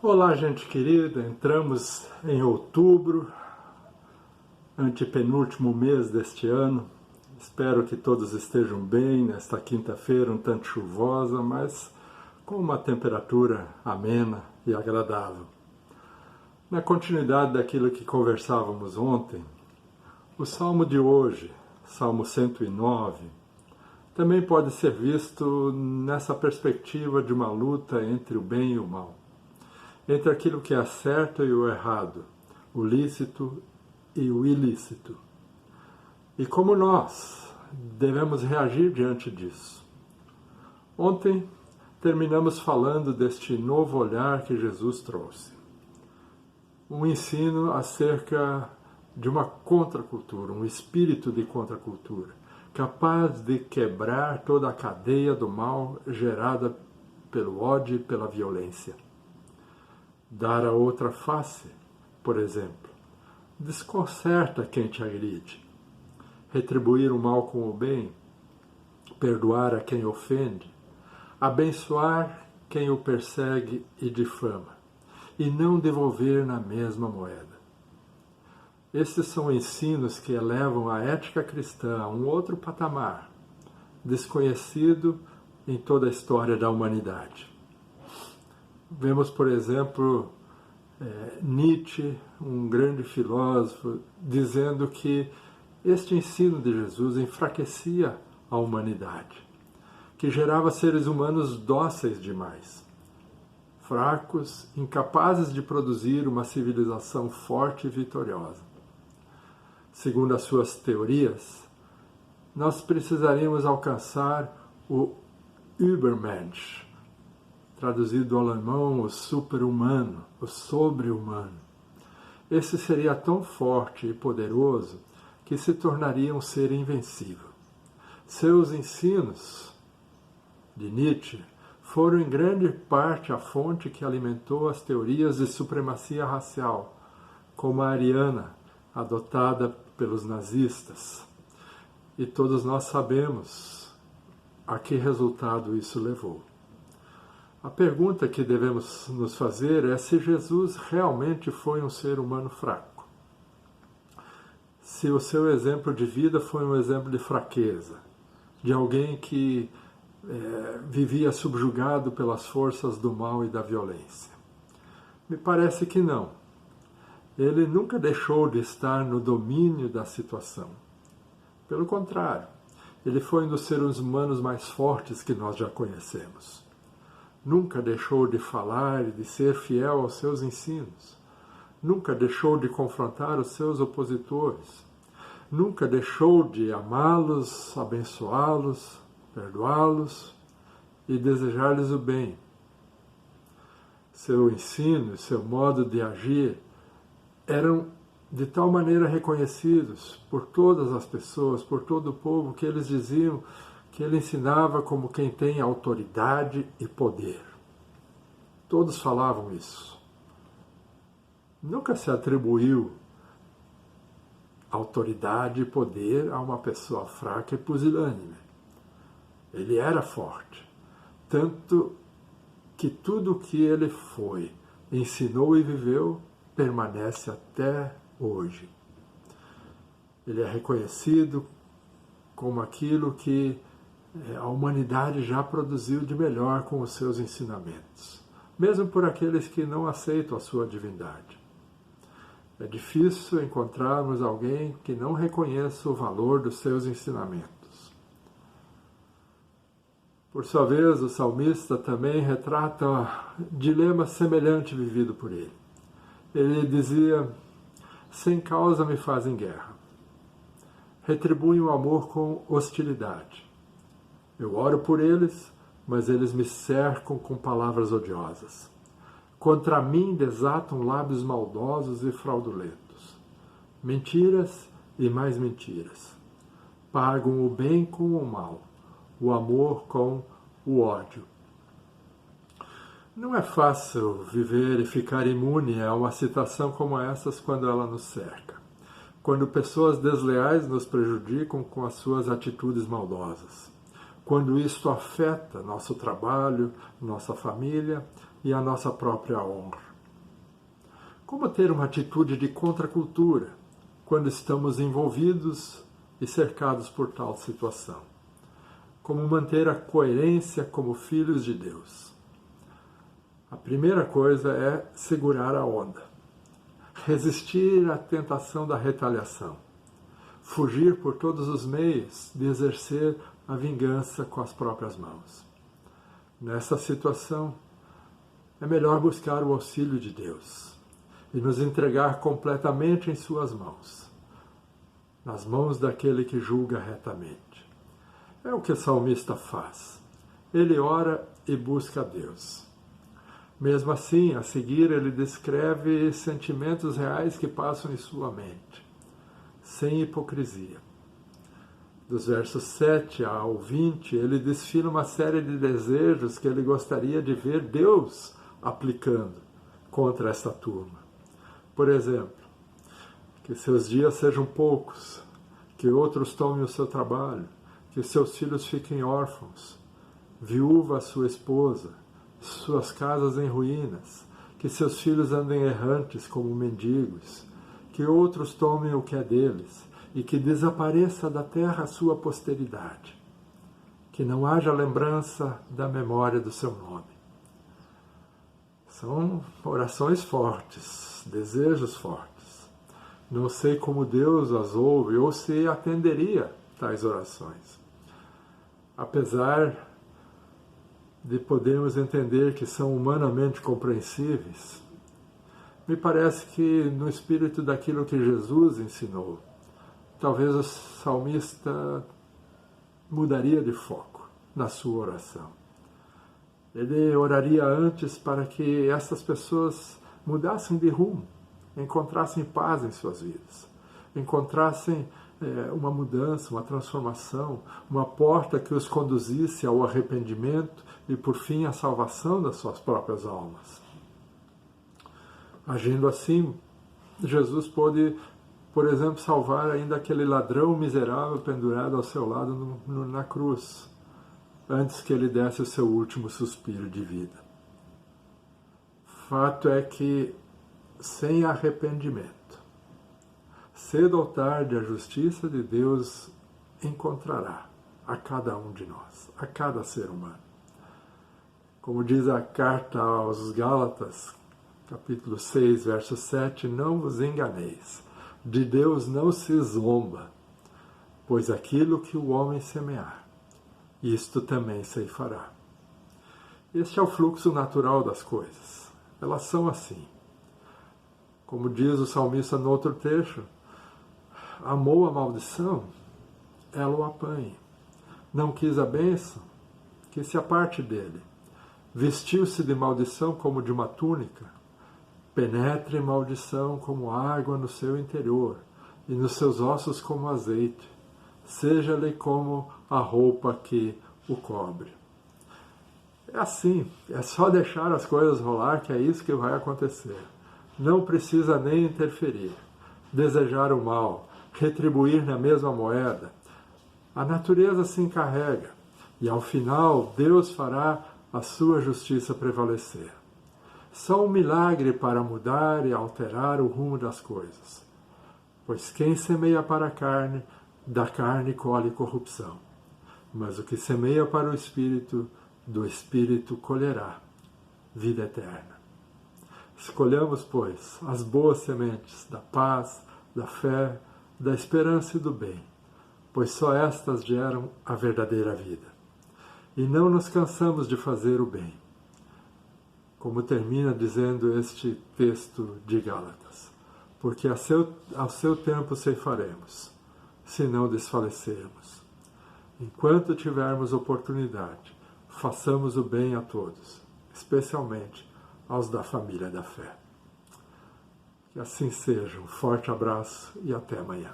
Olá, gente querida, entramos em outubro, antepenúltimo mês deste ano. Espero que todos estejam bem nesta quinta-feira, um tanto chuvosa, mas com uma temperatura amena e agradável. Na continuidade daquilo que conversávamos ontem, o salmo de hoje, Salmo 109, também pode ser visto nessa perspectiva de uma luta entre o bem e o mal, entre aquilo que é certo e o errado, o lícito e o ilícito. E como nós devemos reagir diante disso? Ontem terminamos falando deste novo olhar que Jesus trouxe. Um ensino acerca de uma contracultura, um espírito de contracultura, capaz de quebrar toda a cadeia do mal gerada pelo ódio e pela violência. Dar a outra face, por exemplo, desconcerta quem te agride. Retribuir o mal com o bem, perdoar a quem ofende, abençoar quem o persegue e difama, e não devolver na mesma moeda. Estes são ensinos que elevam a ética cristã a um outro patamar, desconhecido em toda a história da humanidade. Vemos, por exemplo, Nietzsche, um grande filósofo, dizendo que este ensino de Jesus enfraquecia a humanidade, que gerava seres humanos dóceis demais, fracos, incapazes de produzir uma civilização forte e vitoriosa. Segundo as suas teorias, nós precisaríamos alcançar o Übermensch, traduzido do alemão, o super-humano, o sobre-humano. Esse seria tão forte e poderoso que se tornaria um ser invencível. Seus ensinos, de Nietzsche, foram em grande parte a fonte que alimentou as teorias de supremacia racial, como a ariana, adotada pelos nazistas. E todos nós sabemos a que resultado isso levou. A pergunta que devemos nos fazer é se Jesus realmente foi um ser humano fraco. Se o seu exemplo de vida foi um exemplo de fraqueza, de alguém que vivia subjugado pelas forças do mal e da violência. Me parece que não. Ele nunca deixou de estar no domínio da situação. Pelo contrário, ele foi um dos seres humanos mais fortes que nós já conhecemos. Nunca deixou de falar e de ser fiel aos seus ensinos. Nunca deixou de confrontar os seus opositores. Nunca deixou de amá-los, abençoá-los, perdoá-los e desejar-lhes o bem. Seu ensino e seu modo de agir eram de tal maneira reconhecidos por todas as pessoas, por todo o povo, que eles diziam que ele ensinava como quem tem autoridade e poder. Todos falavam isso. Nunca se atribuiu autoridade e poder a uma pessoa fraca e pusilânime. Ele era forte, tanto que tudo o que ele foi, ensinou e viveu, permanece até hoje. Ele é reconhecido como aquilo que a humanidade já produziu de melhor com os seus ensinamentos, mesmo por aqueles que não aceitam a sua divindade. É difícil encontrarmos alguém que não reconheça o valor dos seus ensinamentos. Por sua vez, o salmista também retrata um dilema semelhante vivido por ele. Ele dizia: sem causa me fazem guerra, retribuem o amor com hostilidade. Eu oro por eles, mas eles me cercam com palavras odiosas. Contra mim desatam lábios maldosos e fraudulentos. Mentiras e mais mentiras. Pagam o bem com o mal, o amor com o ódio. Não é fácil viver e ficar imune a uma situação como essas quando ela nos cerca. Quando pessoas desleais nos prejudicam com as suas atitudes maldosas. Quando isto afeta nosso trabalho, nossa família e a nossa própria honra. Como ter uma atitude de contracultura quando estamos envolvidos e cercados por tal situação? Como manter a coerência como filhos de Deus? A primeira coisa é segurar a onda, resistir à tentação da retaliação, fugir por todos os meios de exercer a vingança com as próprias mãos. Nessa situação, é melhor buscar o auxílio de Deus e nos entregar completamente em suas mãos, nas mãos daquele que julga retamente. É o que o salmista faz. Ele ora e busca a Deus. Mesmo assim, a seguir, ele descreve sentimentos reais que passam em sua mente, sem hipocrisia. Dos versos 7 ao 20, ele desfila uma série de desejos que ele gostaria de ver Deus aplicando contra essa turma. Por exemplo, que seus dias sejam poucos, que outros tomem o seu trabalho, que seus filhos fiquem órfãos, viúva a sua esposa, suas casas em ruínas, que seus filhos andem errantes como mendigos, que outros tomem o que é deles e que desapareça da terra a sua posteridade, que não haja lembrança da memória do seu nome. São orações fortes, desejos fortes. Não sei como Deus as ouve ou se atenderia tais orações. Apesar de podermos entender que são humanamente compreensíveis, me parece que no espírito daquilo que Jesus ensinou, talvez o salmista mudaria de foco na sua oração. Ele oraria antes para que essas pessoas mudassem de rumo, encontrassem paz em suas vidas, encontrassem uma mudança, uma transformação, uma porta que os conduzisse ao arrependimento e, por fim, à salvação das suas próprias almas. Agindo assim, Jesus pôde, por exemplo, salvar ainda aquele ladrão miserável pendurado ao seu lado na cruz, antes que ele desse o seu último suspiro de vida. Fato é que, sem arrependimento, cedo ou tarde a justiça de Deus encontrará a cada um de nós, a cada ser humano. Como diz a carta aos Gálatas, capítulo 6, verso 7, não vos enganeis, de Deus não se zomba, pois aquilo que o homem semear, isto também ceifará. Este é o fluxo natural das coisas. Elas são assim. Como diz o salmista no outro trecho, amou a maldição, ela o apanhe. Não quis a bênção, que se aparte dele. Vestiu-se de maldição como de uma túnica, penetre maldição como água no seu interior, e nos seus ossos como azeite, seja-lhe como a roupa que o cobre. É assim, é só deixar as coisas rolar que é isso que vai acontecer. Não precisa nem interferir, desejar o mal, retribuir na mesma moeda. A natureza se encarrega e, ao final, Deus fará a sua justiça prevalecer. Só um milagre para mudar e alterar o rumo das coisas. Pois quem semeia para a carne, da carne colhe corrupção. Mas o que semeia para o Espírito, do Espírito colherá vida eterna. Escolhamos, pois, as boas sementes da paz, da fé, da esperança e do bem, pois só estas geram a verdadeira vida. E não nos cansamos de fazer o bem, como termina dizendo este texto de Gálatas, porque ao seu tempo ceifaremos, se não desfalecermos. Enquanto tivermos oportunidade, façamos o bem a todos, especialmente aos da família da fé. Que assim seja. Um forte abraço e até amanhã.